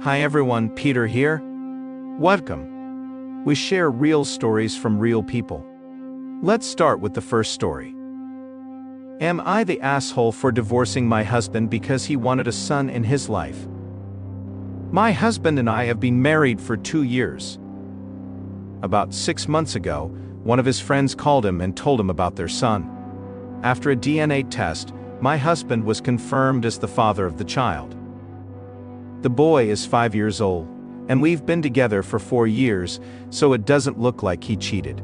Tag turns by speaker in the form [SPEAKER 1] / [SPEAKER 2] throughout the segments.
[SPEAKER 1] Hi everyone, Peter here. Welcome. We share real stories from real people. Let's start with the first story. Am I the asshole for divorcing my husband because he wanted a son in his life? My husband and I have been married for 2 years. About 6 months ago, one of his friends called him and told him about their son. After a DNA test, my husband was confirmed as the father of the child. The boy is 5 years old, and we've been together for 4 years, so it doesn't look like he cheated.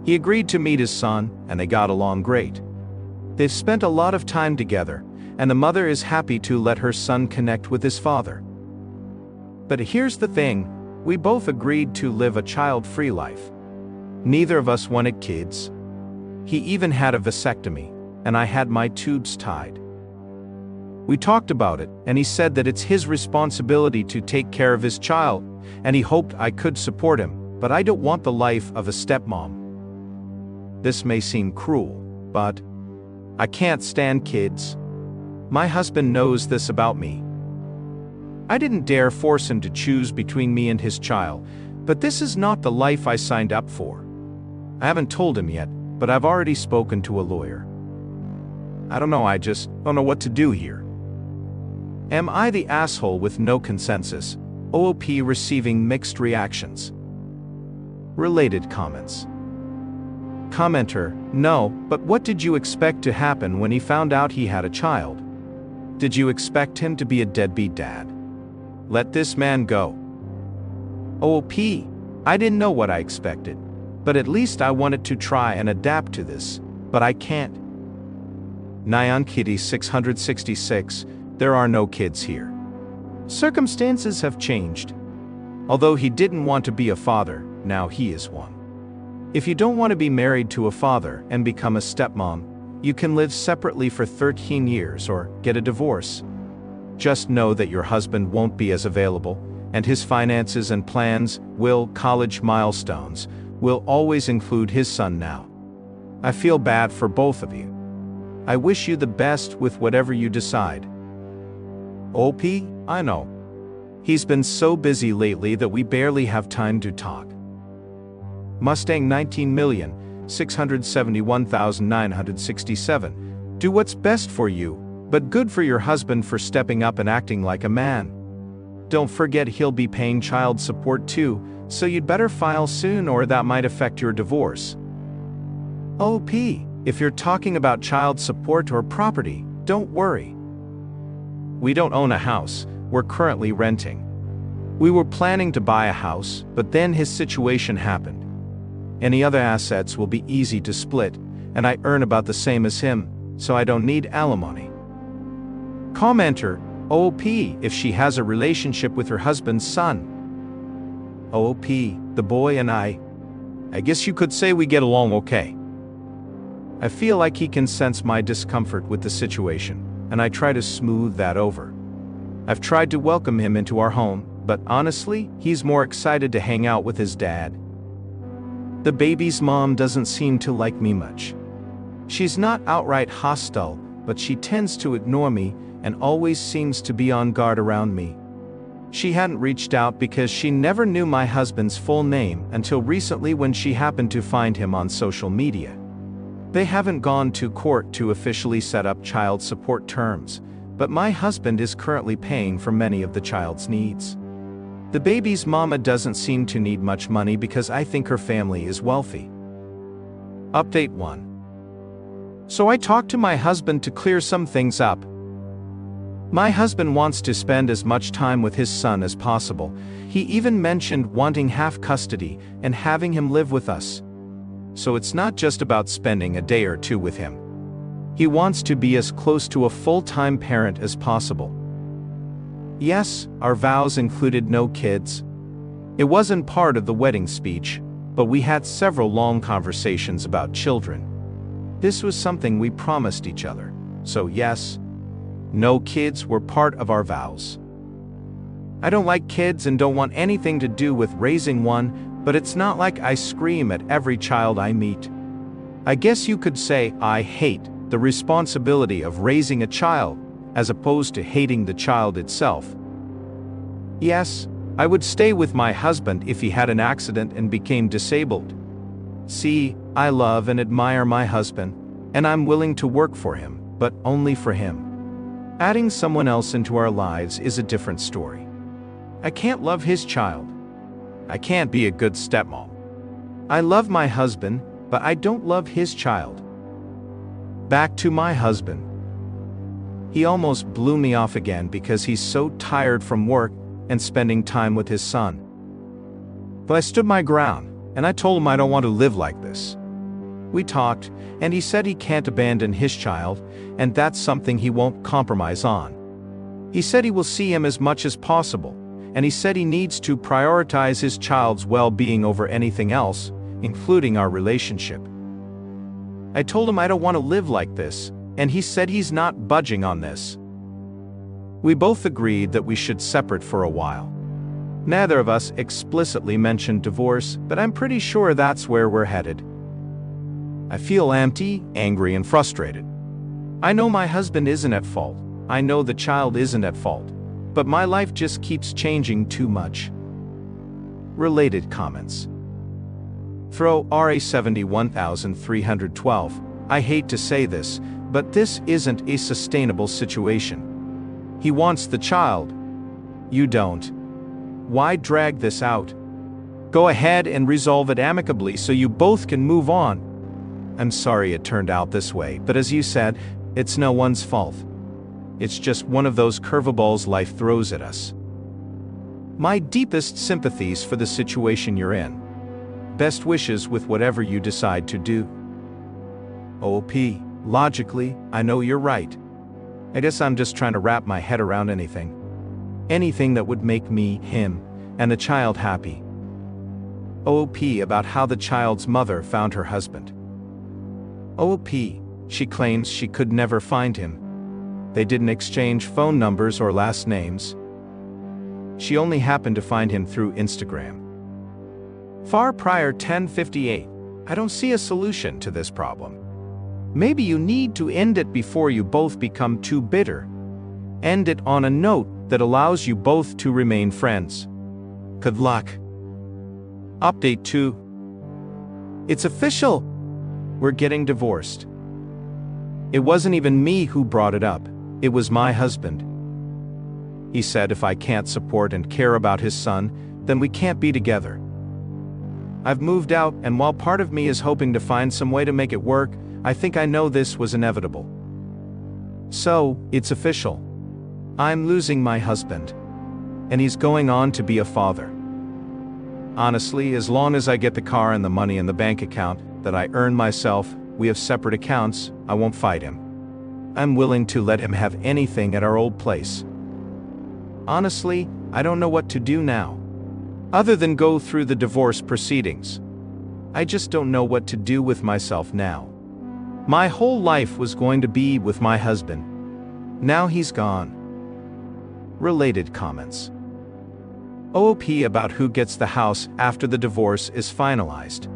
[SPEAKER 1] He agreed to meet his son, and they got along great. They've spent a lot of time together, and the mother is happy to let her son connect with his father. But here's the thing, we both agreed to live a child-free life. Neither of us wanted kids. He even had a vasectomy, and I had my tubes tied. We talked about it, and he said that it's his responsibility to take care of his child, and he hoped I could support him, but I don't want the life of a stepmom. This may seem cruel, but I can't stand kids. My husband knows this about me. I didn't dare force him to choose between me and his child, but this is not the life I signed up for. I haven't told him yet, but I've already spoken to a lawyer. I just don't know what to do here. Am I the asshole with no consensus? OOP receiving mixed reactions. Related comments. Commenter, no, but what did you expect to happen when he found out he had a child? Did you expect him to be a deadbeat dad? Let this man go. OOP, I didn't know what I expected, but at least I wanted to try and adapt to this, but I can't. Nyan Kitty 666, there are no kids here. Circumstances have changed. Although he didn't want to be a father, now he is one. If you don't want to be married to a father and become a stepmom, you can live separately for 13 years or get a divorce. Just know that your husband won't be as available, and his finances and plans, college milestones, will always include his son now. I feel bad for both of you. I wish you the best with whatever you decide. OP, I know. He's been so busy lately that we barely have time to talk. Mustang 19,671,967. Do what's best for you, but good for your husband for stepping up and acting like a man. Don't forget he'll be paying child support too, so you'd better file soon or that might affect your divorce. OP, if you're talking about child support or property, don't worry. We don't own a house, we're currently renting. We were planning to buy a house, but then his situation happened. Any other assets will be easy to split, and I earn about the same as him, so I don't need alimony. Commenter, OOP, if she has a relationship with her husband's son. OOP, the boy and I guess you could say we get along okay. I feel like he can sense my discomfort with the situation, and I try to smooth that over. I've tried to welcome him into our home, but honestly, he's more excited to hang out with his dad. The baby's mom doesn't seem to like me much. She's not outright hostile, but she tends to ignore me and always seems to be on guard around me. She hadn't reached out because she never knew my husband's full name until recently when she happened to find him on social media. They haven't gone to court to officially set up child support terms, but my husband is currently paying for many of the child's needs. The baby's mama doesn't seem to need much money because I think her family is wealthy. Update 1. So I talked to my husband to clear some things up. My husband wants to spend as much time with his son as possible. He even mentioned wanting half custody and having him live with us. So it's not just about spending a day or two with him. He wants to be as close to a full-time parent as possible. Yes, our vows included no kids. It wasn't part of the wedding speech, but we had several long conversations about children. This was something we promised each other, so yes, no kids were part of our vows. I don't like kids and don't want anything to do with raising one, but it's not like I scream at every child I meet. I guess you could say I hate the responsibility of raising a child, as opposed to hating the child itself. Yes, I would stay with my husband if he had an accident and became disabled. See, I love and admire my husband, and I'm willing to work for him, but only for him. Adding someone else into our lives is a different story. I can't love his child. I can't be a good stepmom. I love my husband, but I don't love his child. Back to my husband. He almost blew me off again because he's so tired from work and spending time with his son. But I stood my ground, and I told him I don't want to live like this. We talked, and he said he can't abandon his child, and that's something he won't compromise on. He said he will see him as much as possible, and he said he needs to prioritize his child's well-being over anything else, including our relationship. I told him I don't want to live like this, and he said he's not budging on this. We both agreed that we should separate for a while. Neither of us explicitly mentioned divorce, but I'm pretty sure that's where we're headed. I feel empty, angry, and frustrated. I know my husband isn't at fault. I know the child isn't at fault. But my life just keeps changing too much. Related comments. Throw RA 71312. I hate to say this, but this isn't a sustainable situation. He wants the child. You don't. Why drag this out? Go ahead and resolve it amicably so you both can move on. I'm sorry it turned out this way, but as you said, it's no one's fault. It's just one of those curveballs life throws at us. My deepest sympathies for the situation you're in. Best wishes with whatever you decide to do. OP, logically, I know you're right. I guess I'm just trying to wrap my head around anything. Anything that would make me, him, and the child happy. OP about how the child's mother found her husband. OP, she claims she could never find him. They didn't exchange phone numbers or last names. She only happened to find him through Instagram. Far prior 1058, I don't see a solution to this problem. Maybe you need to end it before you both become too bitter. End it on a note that allows you both to remain friends. Good luck. Update 2. It's official. We're getting divorced. It wasn't even me who brought it up. It was my husband. He said if I can't support and care about his son, then we can't be together. I've moved out, and while part of me is hoping to find some way to make it work, I think I know this was inevitable. So, it's official. I'm losing my husband. And he's going on to be a father. Honestly, as long as I get the car and the money in the bank account that I earn myself, we have separate accounts, I won't fight him. I'm willing to let him have anything at our old place. Honestly, I don't know what to do now. Other than go through the divorce proceedings. I just don't know what to do with myself now. My whole life was going to be with my husband. Now he's gone. Related comments. OP about who gets the house after the divorce is finalized.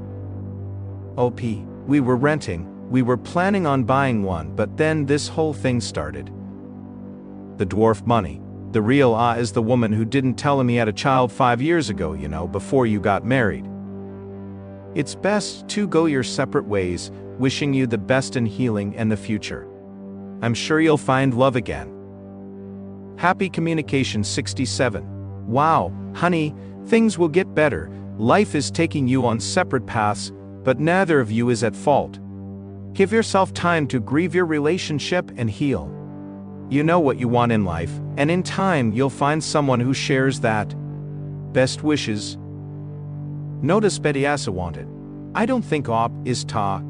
[SPEAKER 1] OP, we were renting, we were planning on buying one, but then this whole thing started. The dwarf money. The real is the woman who didn't tell him he had a child 5 years ago, before you got married. It's best to go your separate ways, wishing you the best in healing and the future. I'm sure you'll find love again. Happy Communication 67. Wow, honey, things will get better. Life is taking you on separate paths, but neither of you is at fault. Give yourself time to grieve your relationship and heal. You know what you want in life, and in time you'll find someone who shares that. Best wishes. Notice Bediasa wanted. I don't think op is ta.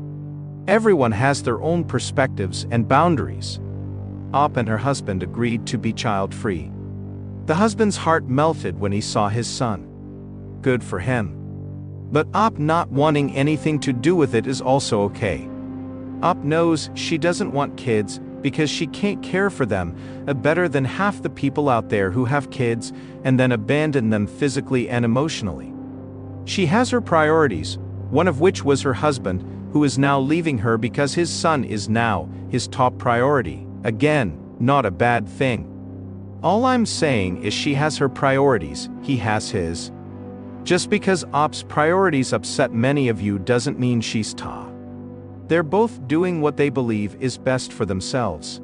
[SPEAKER 1] Everyone has their own perspectives and boundaries. Op and her husband agreed to be child-free. The husband's heart melted when he saw his son. Good for him. But Op not wanting anything to do with it is also okay. Op knows she doesn't want kids because she can't care for them better than half the people out there who have kids and then abandon them physically and emotionally. She has her priorities, one of which was her husband, who is now leaving her because his son is now his top priority. Again, not a bad thing. All I'm saying is she has her priorities, he has his. Just because Op's priorities upset many of you doesn't mean she's AITAH. They're both doing what they believe is best for themselves.